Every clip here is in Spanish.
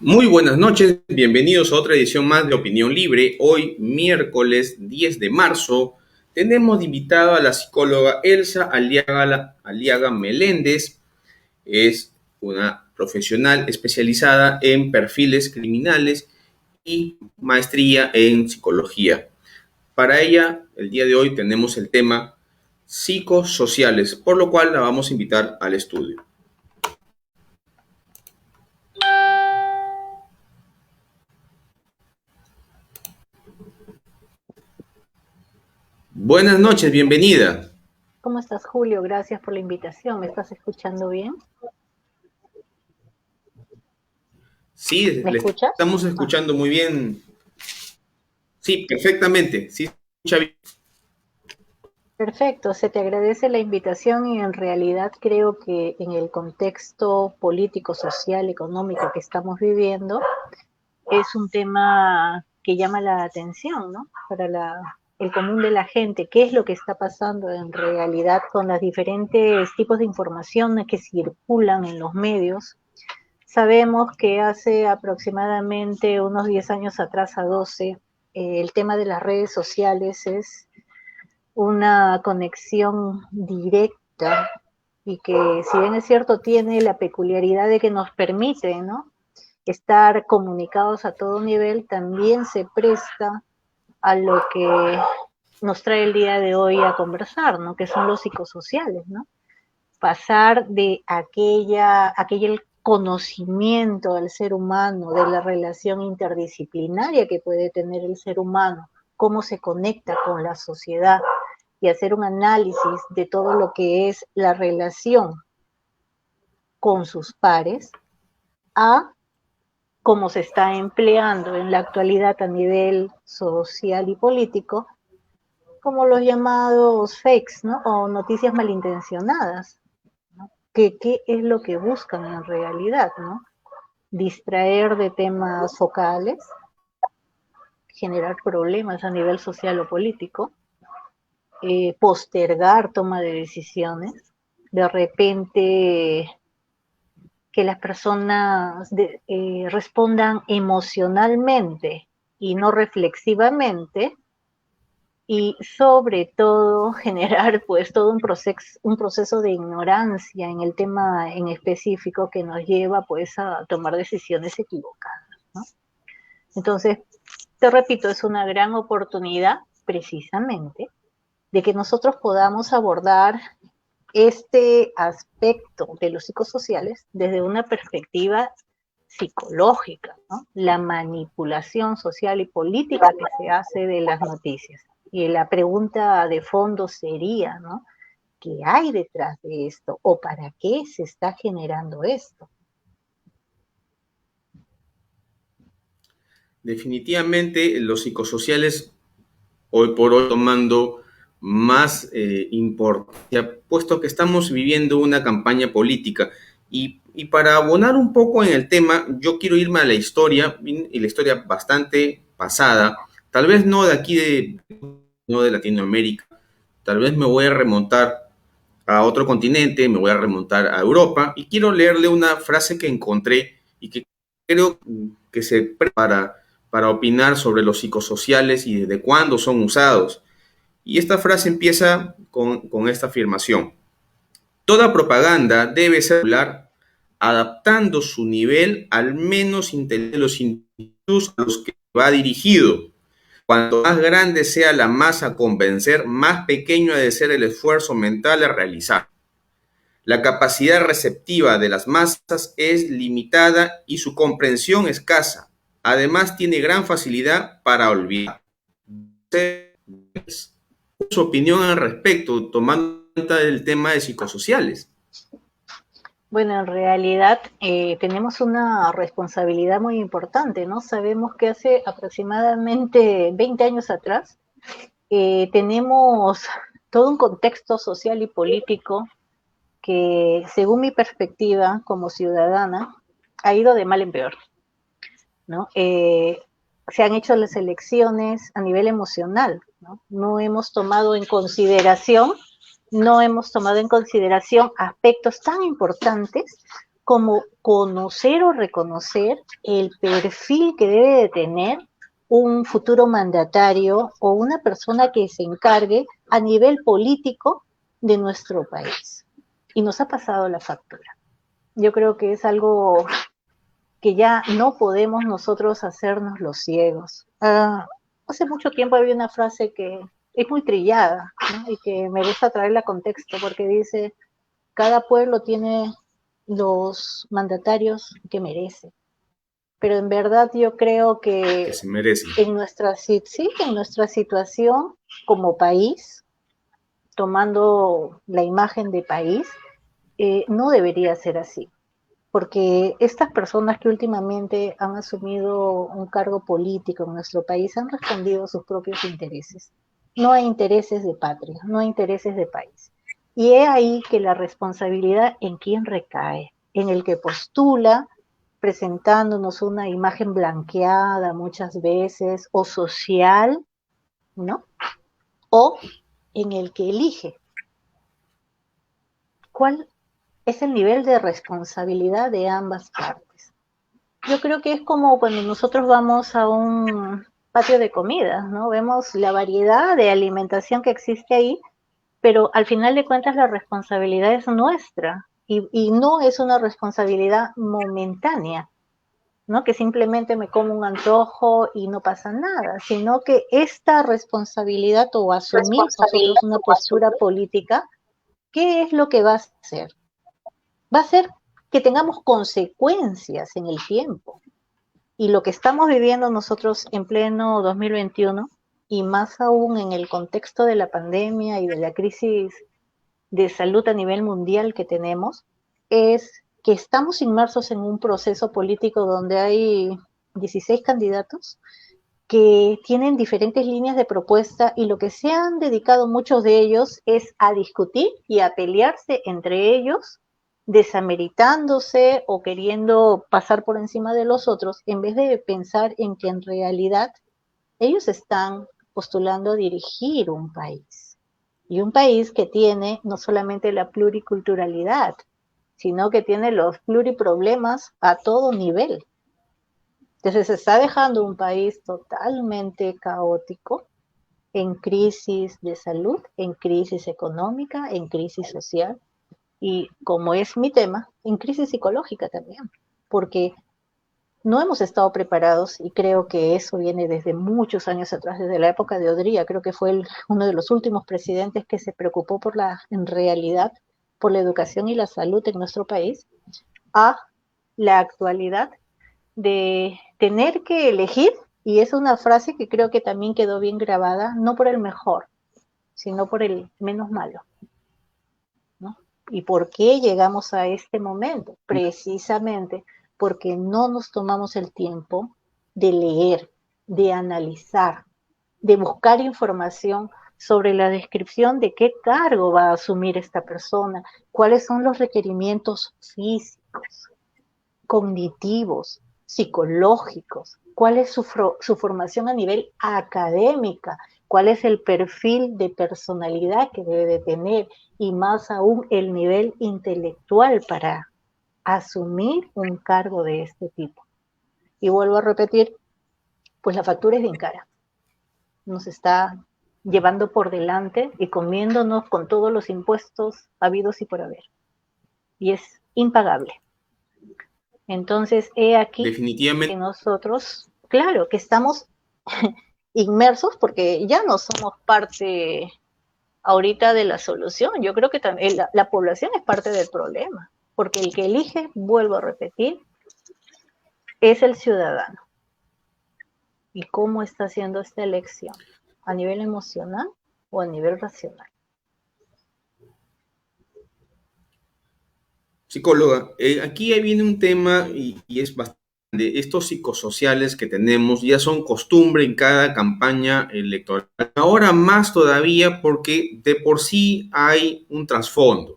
Muy buenas noches, bienvenidos a otra edición más de Opinión Libre. Hoy, miércoles 10 de marzo, tenemos de invitada a la psicóloga Elsa Aliaga Meléndez. Es una profesional especializada en perfiles criminales y maestría en psicología. Para ella, el día de hoy tenemos el tema psicosociales, por lo cual la vamos a invitar al estudio. Buenas noches, bienvenida. ¿Cómo estás, Julio? Gracias por la invitación. ¿Me estás escuchando bien? Sí, ¿Me le escuchas? estamos Ah, escuchando muy bien. Sí, perfectamente. Sí, se escucha bien. perfecto, se te agradece la invitación y en realidad creo que en el contexto político, social, económico que estamos viviendo, es un tema que llama la atención, ¿no? Para el común de la gente, qué es lo que está pasando en realidad con los diferentes tipos de información que circulan en los medios. Sabemos que hace aproximadamente unos 10 años atrás a 12, el tema de las redes sociales es una conexión directa y que, si bien es cierto, tiene la peculiaridad de que nos permite, ¿no?, estar comunicados a todo nivel, también se presta a lo que nos trae el día de hoy a conversar, ¿no?, que son los psicosociales, ¿no? Pasar de aquel conocimiento del ser humano, de la relación interdisciplinaria que puede tener el ser humano, cómo se conecta con la sociedad y hacer un análisis de todo lo que es la relación con sus pares, a cómo se está empleando en la actualidad a nivel social y político, como los llamados fakes, ¿no?, o noticias malintencionadas. ¿Qué es lo que buscan en realidad, ¿no? Distraer de temas focales, generar problemas a nivel social o político, postergar toma de decisiones, de repente que las personas respondan emocionalmente y no reflexivamente, y sobre todo generar pues todo un proceso de ignorancia en el tema en específico que nos lleva pues a tomar decisiones equivocadas, ¿no? Entonces, te repito, es una gran oportunidad precisamente de que nosotros podamos abordar este aspecto de los psicosociales desde una perspectiva psicológica, ¿no? La manipulación social y política que se hace de las noticias. Y la pregunta de fondo sería, ¿no?, ¿qué hay detrás de esto? ¿O para qué se está generando esto? Definitivamente los psicosociales hoy por hoy tomando más importancia, puesto que estamos viviendo una campaña política. Y para abonar un poco en el tema, yo quiero irme a la historia, y la historia bastante pasada, tal vez no de aquí, no de Latinoamérica, tal vez me voy a remontar a otro continente, me voy a remontar a Europa, y quiero leerle una frase que encontré y que creo que se prepara para opinar sobre los psicosociales y desde cuándo son usados. Y esta frase empieza con esta afirmación. Toda propaganda debe ser popular, adaptando su nivel al menos intelectual de los individuos a los que va dirigido. Cuanto más grande sea la masa a convencer, más pequeño ha de ser el esfuerzo mental a realizar. La capacidad receptiva de las masas es limitada y su comprensión escasa. Además, tiene gran facilidad para olvidar. Su opinión al respecto, tomando en cuenta el tema de psicosociales. Bueno, en realidad tenemos una responsabilidad muy importante, ¿no? Sabemos que hace aproximadamente 20 años atrás tenemos todo un contexto social y político que, según mi perspectiva como ciudadana, ha ido de mal en peor, ¿no? Se han hecho las elecciones a nivel emocional, ¿no? No hemos tomado en consideración aspectos tan importantes como conocer o reconocer el perfil que debe de tener un futuro mandatario o una persona que se encargue a nivel político de nuestro país. Y nos ha pasado la factura. Yo creo que es algo que ya no podemos nosotros hacernos los ciegos. Hace mucho tiempo había una frase que es muy trillada, ¿no? Y que me gusta traerla a contexto porque dice, cada pueblo tiene los mandatarios que merece. Pero en verdad yo creo que que se merecen. en nuestra situación como país, tomando la imagen de país, no debería ser así. Porque estas personas que últimamente han asumido un cargo político en nuestro país han respondido a sus propios intereses. No hay intereses de patria, no hay intereses de país. Y es ahí que la responsabilidad en quién recae, en el que postula, presentándonos una imagen blanqueada muchas veces, o social, ¿no? O en el que elige. ¿Cuál es el nivel de responsabilidad de ambas partes? Yo creo que es como cuando nosotros vamos a un patio de comidas, ¿no? Vemos la variedad de alimentación que existe ahí, pero al final de cuentas la responsabilidad es nuestra y no es una responsabilidad momentánea, ¿no? Que simplemente me como un antojo y no pasa nada, sino que esta responsabilidad o asumir nosotros una postura política, ¿qué es lo que va a hacer? Va a ser que tengamos consecuencias en el tiempo. Y lo que estamos viviendo nosotros en pleno 2021, y más aún en el contexto de la pandemia y de la crisis de salud a nivel mundial que tenemos, es que estamos inmersos en un proceso político donde hay 16 candidatos que tienen diferentes líneas de propuesta y lo que se han dedicado muchos de ellos es a discutir y a pelearse entre ellos, desameritándose o queriendo pasar por encima de los otros, en vez de pensar en que en realidad ellos están postulando a dirigir un país. Y un país que tiene no solamente la pluriculturalidad, sino que tiene los pluriproblemas a todo nivel. Entonces se está dejando un país totalmente caótico, en crisis de salud, en crisis económica, en crisis social y, como es mi tema, en crisis psicológica también, porque no hemos estado preparados y creo que eso viene desde muchos años atrás, desde la época de Odría, creo que fue uno de los últimos presidentes que se preocupó en realidad, por la educación y la salud en nuestro país, a la actualidad de tener que elegir, y es una frase que creo que también quedó bien grabada, no por el mejor, sino por el menos malo, ¿no? ¿Y por qué llegamos a este momento? Precisamente porque no nos tomamos el tiempo de leer, de analizar, de buscar información sobre la descripción de qué cargo va a asumir esta persona, cuáles son los requerimientos físicos, cognitivos, psicológicos, cuál es su formación a nivel académica, cuál es el perfil de personalidad que debe de tener y más aún el nivel intelectual para asumir un cargo de este tipo. Y vuelvo a repetir, pues la factura es bien cara. Nos está llevando por delante y comiéndonos con todos los impuestos habidos y por haber. Y es impagable. Entonces, he aquí que Definitivamente. nosotros, claro, que estamos inmersos porque ya no somos parte ahorita de la solución. Yo creo que también la población es parte del problema, porque el que elige, vuelvo a repetir, es el ciudadano. ¿Y cómo está haciendo esta elección? ¿A nivel emocional o a nivel racional? Psicóloga, aquí viene un tema y es bastante. Estos psicosociales que tenemos ya son costumbre en cada campaña electoral. Ahora más todavía porque de por sí hay un trasfondo.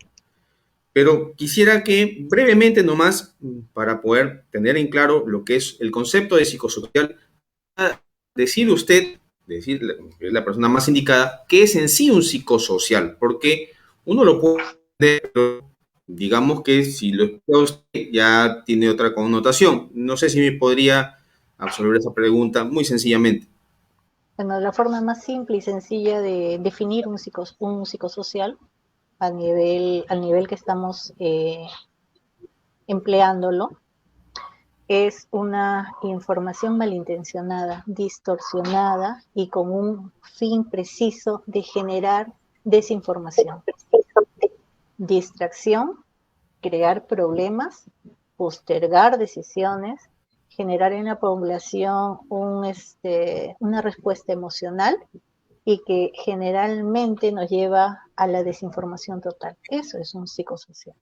Pero quisiera que brevemente nomás, para poder tener en claro lo que es el concepto de psicosocial, decir usted, decir la persona más indicada, qué es en sí un psicosocial, porque uno lo puede entender, digamos que si lo explica usted ya tiene otra connotación. No sé si me podría absolver esa pregunta muy sencillamente. Bueno, la forma más simple y sencilla de definir un psicosocial al nivel que estamos empleándolo es una información malintencionada, distorsionada y con un fin preciso de generar desinformación, distracción, crear problemas, postergar decisiones, generar en la población una respuesta emocional y que generalmente nos lleva a la desinformación total. Eso es un psicosocial.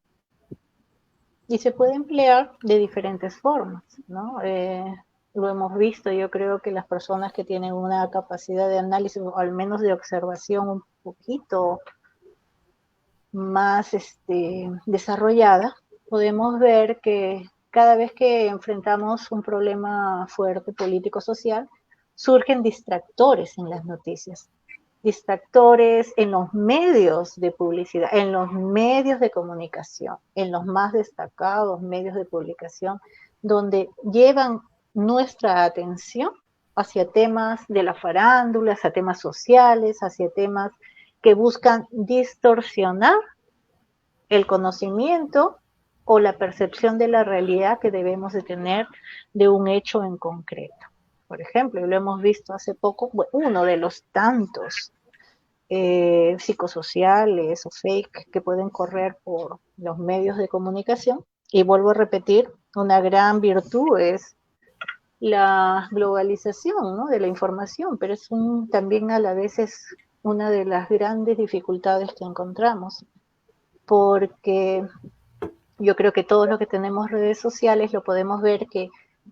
Y se puede emplear de diferentes formas, ¿no? Lo hemos visto, yo creo que las personas que tienen una capacidad de análisis o al menos de observación un poquito más desarrollada, podemos ver que cada vez que enfrentamos un problema fuerte político-social, surgen distractores en las noticias, distractores en los medios de publicidad, en los medios de comunicación, en los más destacados medios de publicación, donde llevan nuestra atención hacia temas de la farándula, hacia temas sociales, hacia temas que buscan distorsionar el conocimiento o la percepción de la realidad que debemos de tener de un hecho en concreto. Por ejemplo, lo hemos visto hace poco, uno de los tantos psicosociales o fake que pueden correr por los medios de comunicación. Y vuelvo a repetir, una gran virtud es la globalización, ¿no?, de la información, pero es también a la vez es una de las grandes dificultades que encontramos, porque yo creo que todos los que tenemos redes sociales lo podemos ver que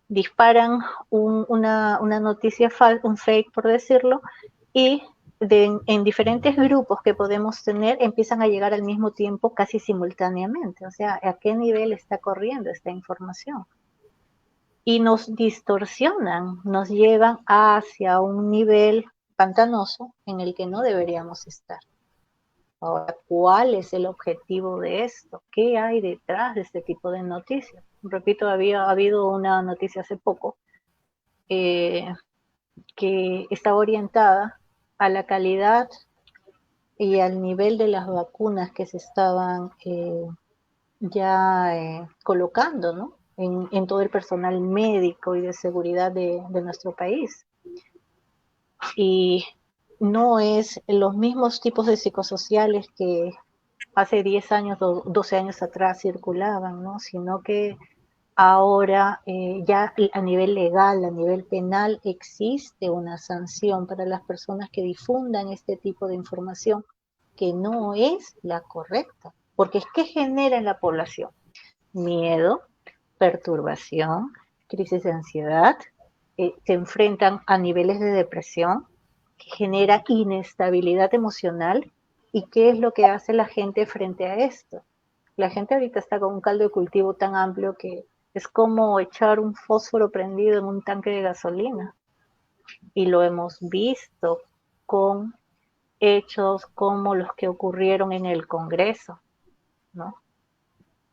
disparan una noticia un fake, por decirlo, y en diferentes grupos que podemos tener empiezan a llegar al mismo tiempo casi simultáneamente. O sea, ¿a qué nivel está corriendo esta información? Y nos distorsionan, nos llevan hacia un nivel pantanoso en el que no deberíamos estar. Ahora, ¿cuál es el objetivo de esto? ¿Qué hay detrás de este tipo de noticias? Repito, ha habido una noticia hace poco que estaba orientada a la calidad y al nivel de las vacunas que se estaban colocando, ¿no?, en todo el personal médico y de seguridad de nuestro país. Y no es los mismos tipos de psicosociales que hace 10 años o 12 años atrás circulaban, ¿no?, sino que ahora ya a nivel legal, a nivel penal, existe una sanción para las personas que difundan este tipo de información que no es la correcta, porque es que genera en la población miedo, perturbación, crisis de ansiedad, se enfrentan a niveles de depresión, que genera inestabilidad emocional. ¿Y qué es lo que hace la gente frente a esto? La gente ahorita está con un caldo de cultivo tan amplio que es como echar un fósforo prendido en un tanque de gasolina. Y lo hemos visto con hechos como los que ocurrieron en el Congreso, ¿no?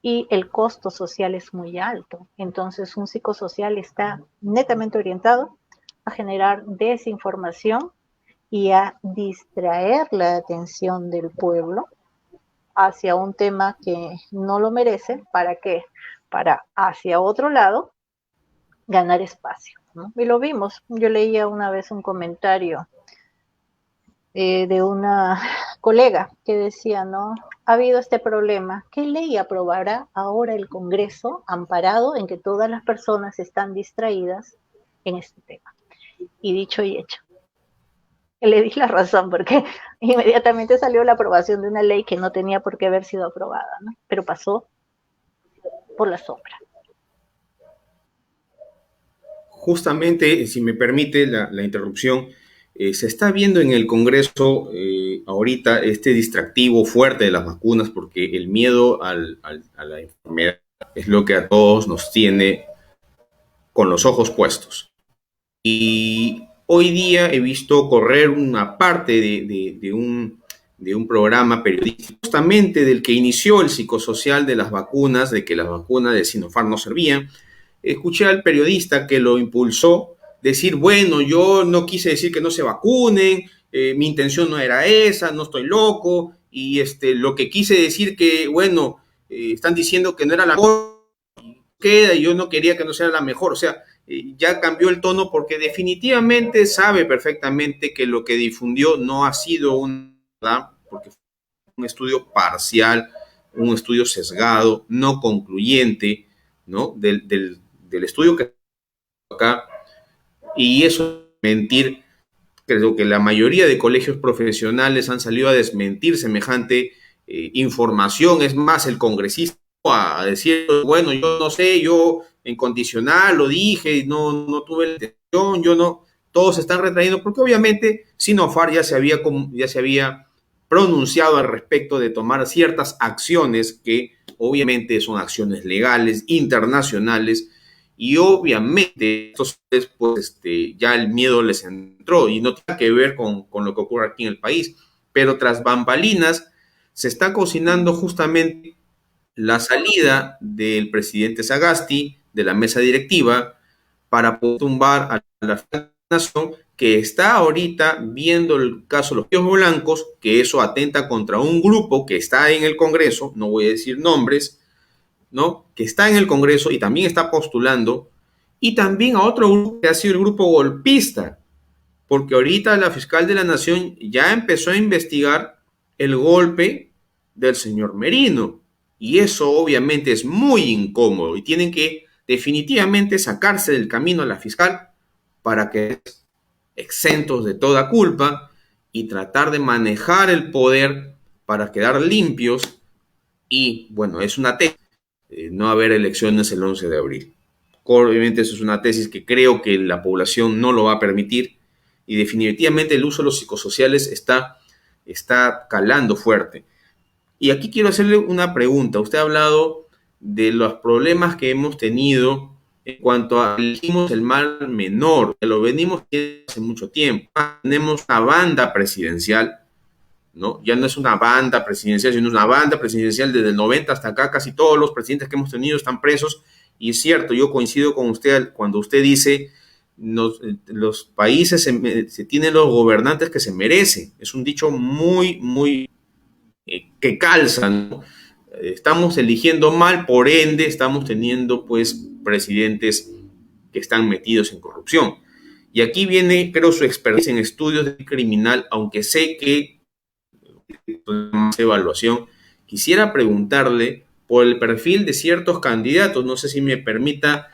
Y el costo social es muy alto. Entonces, un psicosocial está netamente orientado a generar desinformación y a distraer la atención del pueblo hacia un tema que no lo merece. ¿Para qué? Para hacia otro lado ganar espacio, ¿no? Y lo vimos. Yo leía una vez un comentario de una colega que decía, ¿no?, ha habido este problema, ¿qué ley aprobará ahora el Congreso amparado en que todas las personas están distraídas en este tema? Y dicho y hecho, le di la razón porque inmediatamente salió la aprobación de una ley que no tenía por qué haber sido aprobada, ¿no?, pero pasó por la sombra. Justamente, si me permite la interrupción, se está viendo en el Congreso ahorita este distractivo fuerte de las vacunas porque el miedo a la enfermedad es lo que a todos nos tiene con los ojos puestos. Y hoy día he visto correr una parte de un programa periodístico, justamente del que inició el psicosocial de las vacunas, de que las vacunas de Sinopharm no servían. Escuché al periodista que lo impulsó decir, bueno, yo no quise decir que no se vacunen, mi intención no era esa, no estoy loco, y lo que quise decir que, bueno, están diciendo que no era la mejor, queda, y yo no quería que no sea la mejor, o sea, ya cambió el tono porque definitivamente sabe perfectamente que lo que difundió no ha sido porque fue un estudio parcial, un estudio sesgado, no concluyente, ¿no? Del estudio que acá, y eso es mentir. Creo que la mayoría de colegios profesionales han salido a desmentir semejante información. Es más, el congresista a decir, bueno, yo no sé, yo en condicional lo dije, no tuve la intención, yo no, todos se están retrayendo, porque obviamente Sinopharm ya se había pronunciado al respecto de tomar ciertas acciones que obviamente son acciones legales, internacionales, y obviamente entonces pues ya el miedo les entró y no tiene que ver con lo que ocurre aquí en el país, pero tras bambalinas se está cocinando justamente la salida del presidente Sagasti de la mesa directiva para poder tumbar a la nación que está ahorita viendo el caso de los Píos Blancos, que eso atenta contra un grupo que está en el Congreso, no voy a decir nombres, ¿no? Que está en el Congreso y también está postulando, y también a otro grupo que ha sido el grupo golpista, porque ahorita la fiscal de la Nación ya empezó a investigar el golpe del señor Merino, y eso obviamente es muy incómodo, y tienen que definitivamente sacarse del camino a la fiscal para que exentos de toda culpa y tratar de manejar el poder para quedar limpios. Y bueno, es una tesis, no haber elecciones el 11 de abril. Obviamente eso es una tesis que creo que la población no lo va a permitir, y definitivamente el uso de los psicosociales está calando fuerte. Y aquí quiero hacerle una pregunta. Usted ha hablado de los problemas que hemos tenido en cuanto a elegimos el mal menor, que lo venimos hace mucho tiempo. Tenemos una banda presidencial, ¿no? Ya no es una banda presidencial, sino una banda presidencial desde el 90 hasta acá. Casi todos los presidentes que hemos tenido están presos, y es cierto, yo coincido con usted cuando usted dice los países se tienen los gobernantes que se merecen. Es un dicho muy que calza, ¿no? Estamos eligiendo mal, por ende estamos teniendo pues presidentes que están metidos en corrupción. Y aquí viene, creo, su experiencia en estudios de criminal, aunque sé que más evaluación. Quisiera preguntarle por el perfil de ciertos candidatos. No sé si me permita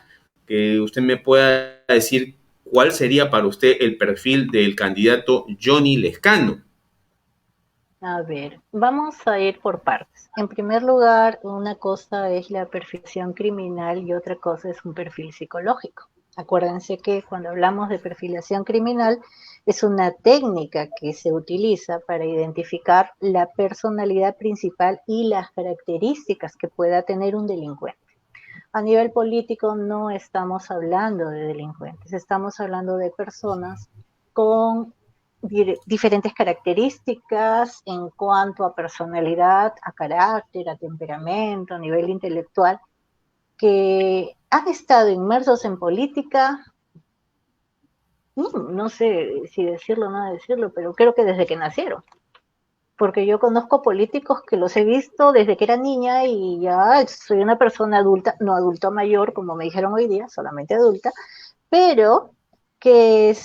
que usted me pueda decir cuál sería para usted el perfil del candidato Johnny Lescano. A ver, vamos a ir por partes. En primer lugar, una cosa es la perfilación criminal y otra cosa es un perfil psicológico. Acuérdense que cuando hablamos de perfilación criminal es una técnica que se utiliza para identificar la personalidad principal y las características que pueda tener un delincuente. A nivel político no estamos hablando de delincuentes, estamos hablando de personas con diferentes características en cuanto a personalidad, a carácter, a temperamento, a nivel intelectual, que han estado inmersos en política, no sé si decirlo o no decirlo, pero creo que desde que nacieron. Porque yo conozco políticos que los he visto desde que era niña y ya soy una persona adulta, no adulto mayor, como me dijeron hoy día, solamente adulta, pero que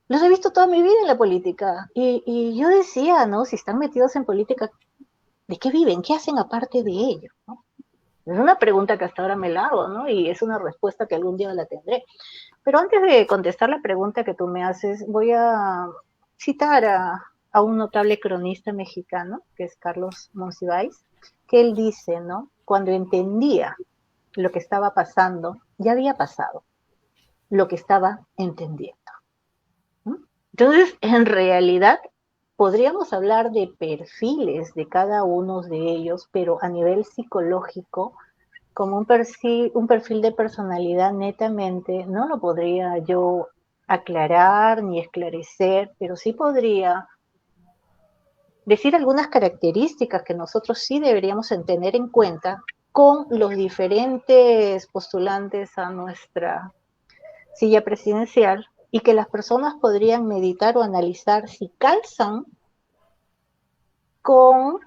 los he visto toda mi vida en la política. Y yo decía, ¿no? Si están metidos en política, ¿de qué viven? ¿Qué hacen aparte de ello? ¿No? Es una pregunta que hasta ahora me la hago, ¿no? Y es una respuesta que algún día la tendré. Pero antes de contestar la pregunta que tú me haces, voy a citar a un notable cronista mexicano, que es Carlos Monsiváis, que él dice, ¿no? Cuando entendía lo que estaba pasando, ya había pasado lo que estaba entendiendo. ¿No? Entonces, en realidad, podríamos hablar de perfiles de cada uno de ellos, pero a nivel psicológico, como un perfil de personalidad netamente, no lo podría yo aclarar ni esclarecer, pero sí podría decir algunas características que nosotros sí deberíamos tener en cuenta con los diferentes postulantes a nuestra silla presidencial y que las personas podrían meditar o analizar si calzan con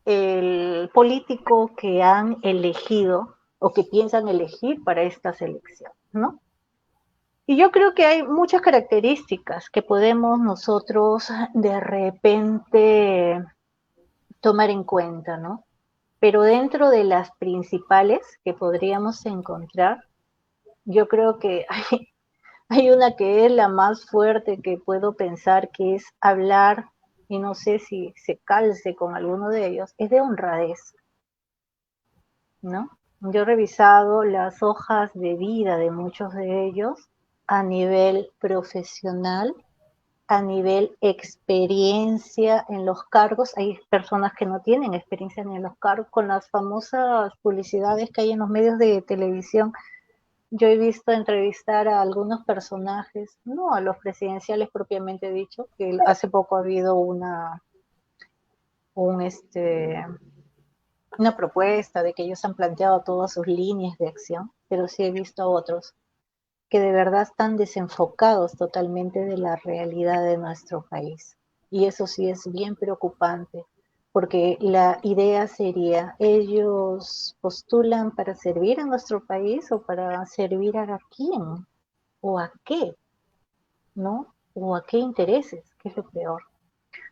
el político que han elegido o que piensan elegir para estas elecciones, ¿no? Y yo creo que hay muchas características que podemos nosotros de repente tomar en cuenta, ¿no? Pero dentro de las principales que podríamos encontrar, yo creo que hay una que es la más fuerte que puedo pensar, que es hablar, y no sé si se calce con alguno de ellos, es de honradez, ¿no? Yo he revisado las hojas de vida de muchos de ellos a nivel profesional, a nivel experiencia en los cargos. Hay personas que no tienen experiencia ni en los cargos, con las famosas publicidades que hay en los medios de televisión. Yo he visto entrevistar a algunos personajes, no a los presidenciales propiamente dicho, que hace poco ha habido un, una propuesta de que ellos han planteado todas sus líneas de acción, pero sí he visto a otros que de verdad están desenfocados totalmente de la realidad de nuestro país. Y eso sí es bien preocupante, porque la idea sería, ellos postulan para servir a nuestro país o para servir a quién o a qué, ¿no? O a qué intereses, que es lo peor.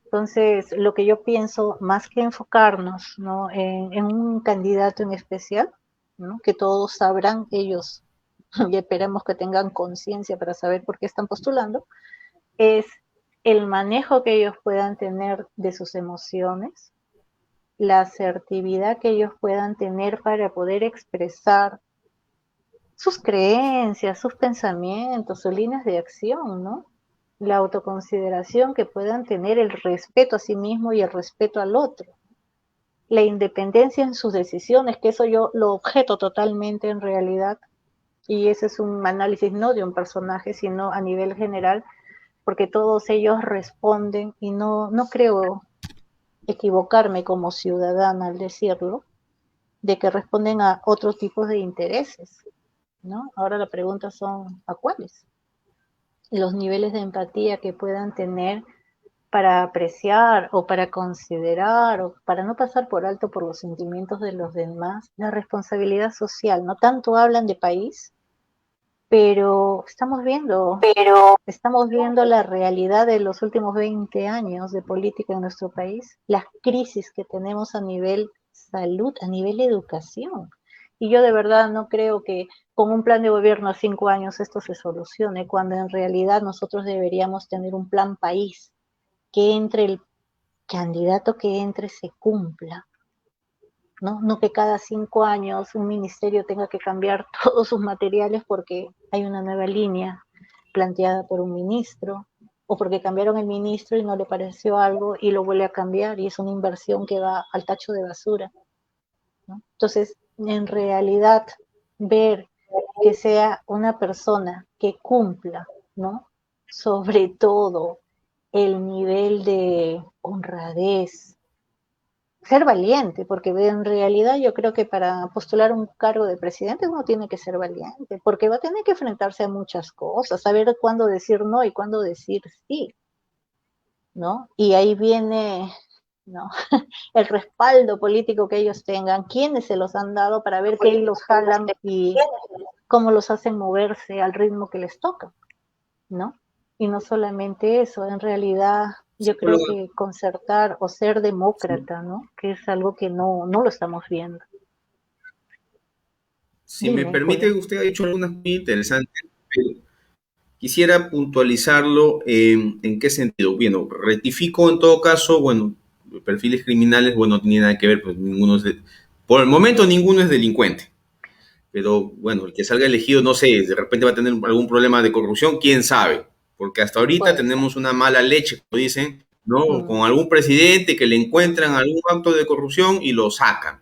Entonces, lo que yo pienso, más que enfocarnos, ¿no?, en un candidato en especial, ¿no?, que todos sabrán ellos y esperemos que tengan conciencia para saber por qué están postulando, es el manejo que ellos puedan tener de sus emociones, la asertividad que ellos puedan tener para poder expresar sus creencias, sus pensamientos, sus líneas de acción, ¿no? La autoconsideración que puedan tener, el respeto a sí mismo y el respeto al otro, la independencia en sus decisiones, que eso yo lo objeto totalmente en realidad, y ese es un análisis no de un personaje, sino a nivel general, porque todos ellos responden, y no creo equivocarme como ciudadana al decirlo, de que responden a otros tipos de intereses, ¿no? Ahora la pregunta son, ¿a cuáles? Los niveles de empatía que puedan tener para apreciar o para considerar o para no pasar por alto por los sentimientos de los demás, la responsabilidad social. No tanto hablan de país, pero estamos viendo la realidad de los últimos 20 años de política en nuestro país, las crisis que tenemos a nivel salud, a nivel educación. Y yo de verdad no creo que con un plan de gobierno a 5 años esto se solucione, cuando en realidad nosotros deberíamos tener un plan país, que entre el candidato que entre se cumpla, ¿no? No que cada 5 años un ministerio tenga que cambiar todos sus materiales porque hay una nueva línea planteada por un ministro, o porque cambiaron el ministro y no le pareció algo y lo vuelve a cambiar y es una inversión que va al tacho de basura, ¿no? Entonces, en realidad, ver que sea una persona que cumpla, ¿no? Sobre todo el nivel de honradez, ser valiente, porque en realidad yo creo que para postular un cargo de presidente uno tiene que ser valiente, porque va a tener que enfrentarse a muchas cosas, saber cuándo decir no y cuándo decir sí, ¿no? Y ahí viene, ¿no?, el respaldo político que ellos tengan, quiénes se los han dado para ver qué los jalan y cómo los hacen moverse al ritmo que les toca, ¿no? Y no solamente eso, en realidad yo creo Psicóloga, que concertar o ser si, demócrata, ¿no?, que es algo que no lo estamos viendo. si me Dime, permite, Julio. usted ha dicho algunas muy interesantes, pero quisiera puntualizarlo en qué sentido. Bueno, rectifico en todo caso, bueno, perfiles criminales, bueno, no tiene nada que ver, pues ninguno es por el momento ninguno es delincuente. Pero bueno, el que salga elegido, no sé, de repente va a tener algún problema de corrupción, quién sabe. Porque hasta ahorita Puede ser. tenemos una mala leche, como dicen, ¿no? Mm, Con algún presidente que le encuentran algún acto de corrupción y lo sacan.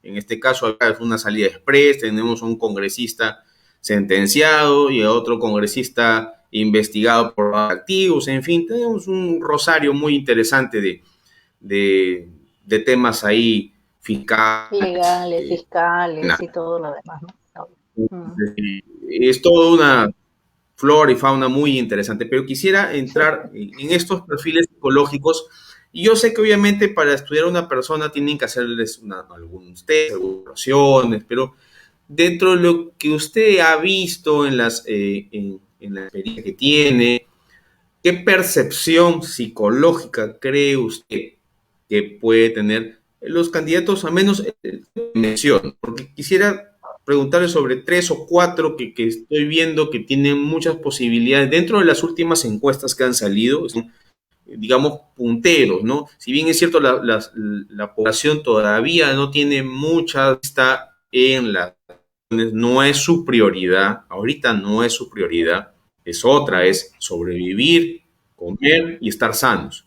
En este caso, acá es una salida express, tenemos a un congresista sentenciado y a otro congresista investigado por activos, en fin, tenemos un rosario muy interesante de temas ahí fiscales. Legales, fiscales y todo lo demás, ¿no? Mm. Es toda una flora y fauna muy interesante, pero quisiera Sí. entrar en estos perfiles psicológicos. Y yo sé que obviamente para estudiar a una persona tienen que hacerles algunos test, algunas evaluaciones, pero dentro de lo que usted ha visto en la experiencia que tiene, ¿qué percepción psicológica cree usted que puede tener los candidatos, a menos mención? Porque quisiera preguntarle sobre tres o cuatro que estoy viendo que tienen muchas posibilidades dentro de las últimas encuestas que han salido, son, digamos, punteros, ¿no? Si bien es cierto, la población todavía no tiene mucha vista en las, no es su prioridad, ahorita no es su prioridad, es otra, Ujú. es sobrevivir, comer y estar sanos.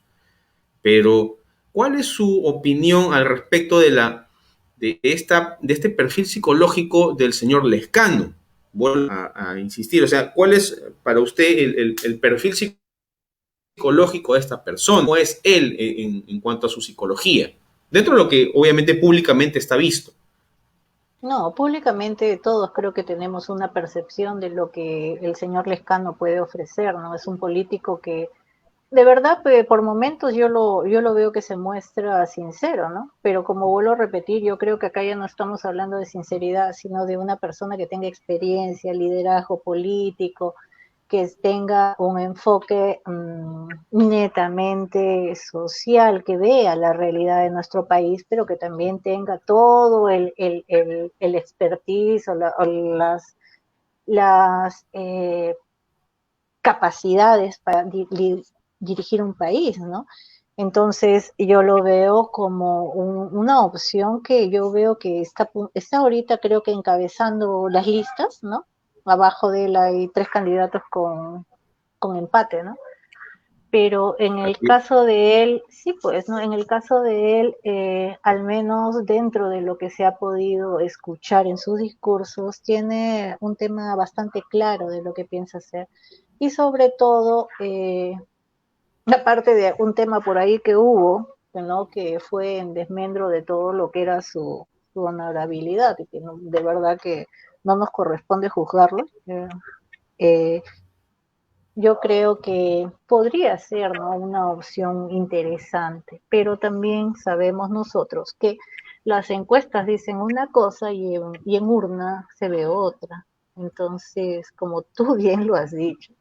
Pero, ¿cuál es su opinión al respecto de este perfil psicológico del señor Lescano? Vuelvo a insistir, o sea, ¿cuál es para usted el perfil psicológico de esta persona? ¿Cómo es él en cuanto a su psicología? Dentro de lo que obviamente públicamente está visto. No, públicamente todos creo que tenemos una percepción de lo que el señor Lescano puede ofrecer, ¿no? Es un político que de verdad, por momentos yo lo veo que se muestra sincero, ¿no? Pero como vuelvo a repetir, yo creo que acá ya no estamos hablando de sinceridad, sino de una persona que tenga experiencia, liderazgo político, que tenga un enfoque netamente social, que vea la realidad de nuestro país, pero que también tenga todo el expertise o las capacidades para dirigir un país, ¿no? Entonces yo lo veo como una opción que yo veo que está ahorita creo que encabezando las listas, ¿no? Abajo de él hay tres candidatos con empate, ¿no? Pero en el caso de él, sí, pues, ¿no? En el caso de él, al menos dentro de lo que se ha podido escuchar en sus discursos, tiene un tema bastante claro de lo que piensa hacer. Y sobre todo, aparte de un tema por ahí que hubo, ¿no? Que fue en desmedro de todo lo que era su honorabilidad, y que no, de verdad que no nos corresponde juzgarlo. Eh, yo creo que podría ser, ¿no? Una opción interesante, pero también sabemos nosotros que las encuestas dicen una cosa y en urna se ve otra. Entonces, como tú bien lo has dicho,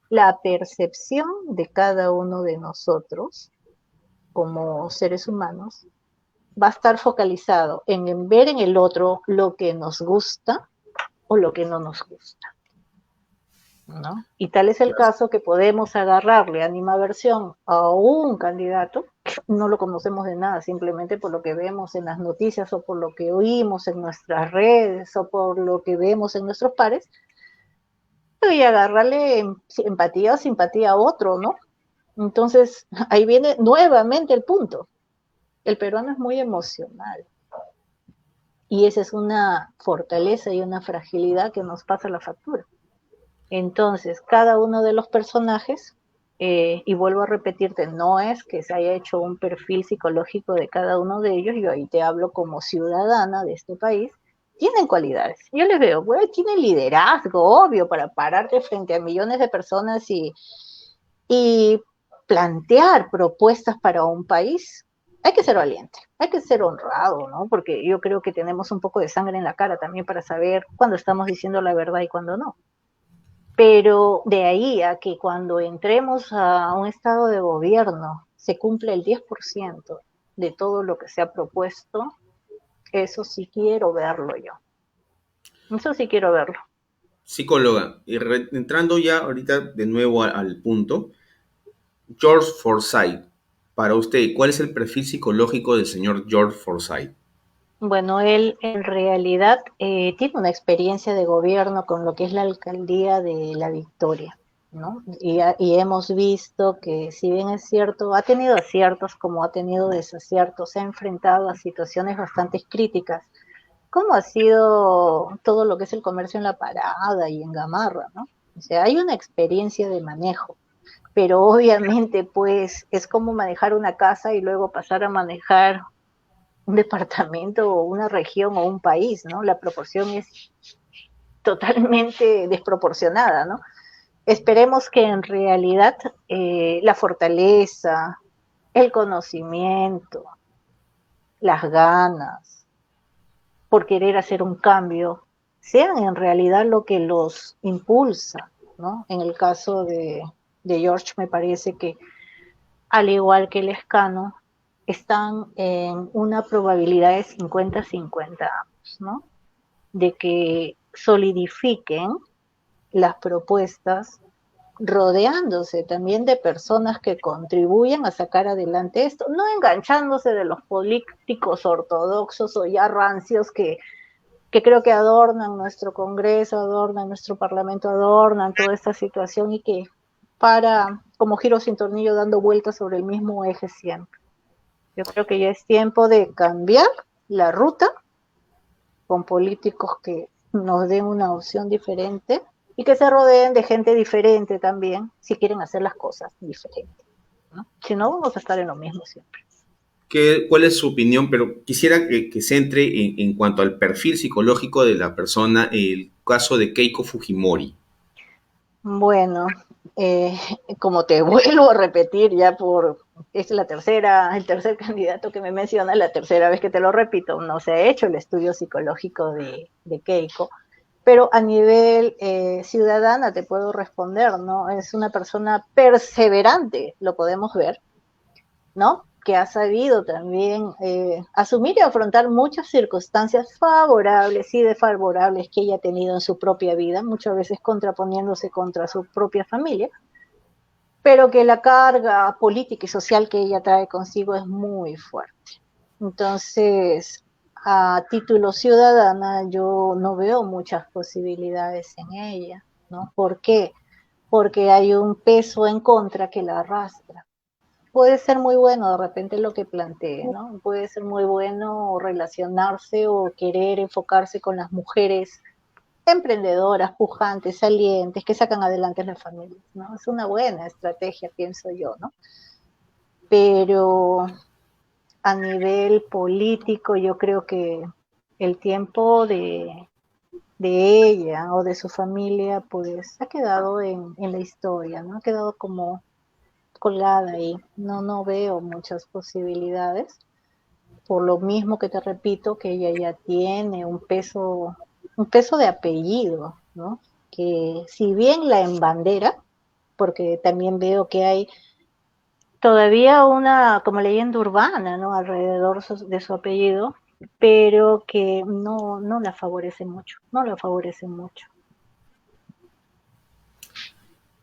la percepción de cada uno de nosotros como seres humanos va a estar focalizado en ver en el otro lo que nos gusta o lo que no nos gusta, ¿no? Y tal es el caso que podemos agarrarle animaversión a un candidato, no lo conocemos de nada, simplemente por lo que vemos en las noticias o por lo que oímos en nuestras redes o por lo que vemos en nuestros pares, y agarrarle empatía o simpatía a otro, ¿no? Entonces, ahí viene nuevamente el punto. El peruano es muy emocional y esa es una fortaleza y una fragilidad que nos pasa la factura. Entonces, cada uno de los personajes, y vuelvo a repetirte, no es que se haya hecho un perfil psicológico de cada uno de ellos, yo ahí te hablo como ciudadana de este país, tienen cualidades. Yo les veo, bueno, tienen liderazgo, obvio, para pararte frente a millones de personas y plantear propuestas para un país. Hay que ser valiente, hay que ser honrado, ¿no? Porque yo creo que tenemos un poco de sangre en la cara también para saber cuándo estamos diciendo la verdad y cuándo no. Pero de ahí a que cuando entremos a un estado de gobierno se cumple el 10% de todo lo que se ha propuesto, eso sí quiero verlo yo. Eso sí quiero verlo. Psicóloga, y entrando ya ahorita de nuevo al punto, George Forsyth, para usted, ¿cuál es el perfil psicológico del señor George Forsyth? Bueno, él en realidad tiene una experiencia de gobierno con lo que es la alcaldía de La Victoria, ¿no? Y hemos visto que si bien es cierto, ha tenido aciertos como ha tenido desaciertos, se ha enfrentado a situaciones bastante críticas, como ha sido todo lo que es el comercio en La Parada y en Gamarra, ¿no? O sea, hay una experiencia de manejo, pero obviamente pues es como manejar una casa y luego pasar a manejar un departamento o una región o un país, ¿no? La proporción es totalmente desproporcionada, ¿no? Esperemos que en realidad la fortaleza, el conocimiento, las ganas por querer hacer un cambio, sean en realidad lo que los impulsa, ¿no? En el caso de George me parece que, al igual que el Lescano, están en una probabilidad de 50-50 ambos, ¿no? De que solidifiquen las propuestas rodeándose también de personas que contribuyen a sacar adelante esto, no enganchándose de los políticos ortodoxos o ya rancios que creo que adornan nuestro Congreso, adornan nuestro Parlamento, adornan toda esta situación y que para como giro sin tornillo dando vueltas sobre el mismo eje siempre. Yo creo que ya es tiempo de cambiar la ruta con políticos que nos den una opción diferente y que se rodeen de gente diferente también, si quieren hacer las cosas diferentes, ¿no? Si no, vamos a estar en lo mismo siempre. ¿Cuál es su opinión? Pero quisiera que centre en cuanto al perfil psicológico de la persona, el caso de Keiko Fujimori. Bueno, eh, como te vuelvo a repetir ya es el tercer candidato que me menciona, la tercera vez que te lo repito, no se ha hecho el estudio psicológico de Keiko, pero a nivel ciudadana te puedo responder, ¿no? Es una persona perseverante, lo podemos ver, ¿no? Que ha sabido también asumir y afrontar muchas circunstancias favorables y desfavorables que ella ha tenido en su propia vida, muchas veces contraponiéndose contra su propia familia, pero que la carga política y social que ella trae consigo es muy fuerte. Entonces, a título ciudadana, yo no veo muchas posibilidades en ella, ¿no? ¿Por qué? Porque hay un peso en contra que la arrastra. Puede ser muy bueno de repente lo que plantee, ¿no? Puede ser muy bueno relacionarse o querer enfocarse con las mujeres emprendedoras, pujantes, salientes, que sacan adelante las familias, ¿no? Es una buena estrategia, pienso yo, ¿no? Pero a nivel político yo creo que el tiempo de ella o de su familia pues ha quedado en la historia, ¿no? Ha quedado como colgada ahí. No veo muchas posibilidades. Por lo mismo que te repito, que ella ya tiene un peso de apellido, ¿no? Que si bien la embandera, porque también veo que hay todavía una como leyenda urbana, ¿no? Alrededor de su apellido, pero que no la favorece mucho, no la favorece mucho.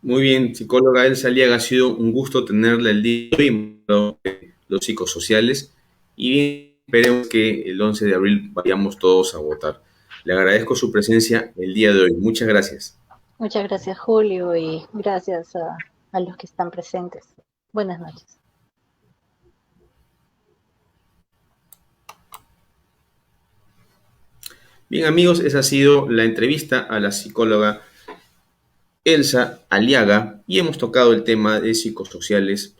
Muy bien, psicóloga Elsa Aliaga, ha sido un gusto tenerla el día de hoy en los psicosociales y bien, esperemos que el 11 de abril vayamos todos a votar. Le agradezco su presencia el día de hoy. Muchas gracias. Muchas gracias, Julio, y gracias a los que están presentes. Buenas noches. Bien, amigos, esa ha sido la entrevista a la psicóloga Elsa Aliaga y hemos tocado el tema de psicosociales,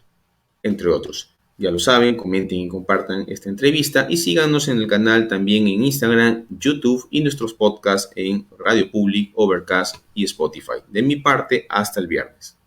entre otros. Ya lo saben, comenten y compartan esta entrevista y síganos en el canal también en Instagram, YouTube y nuestros podcasts en Radio Public, Overcast y Spotify. De mi parte, hasta el viernes.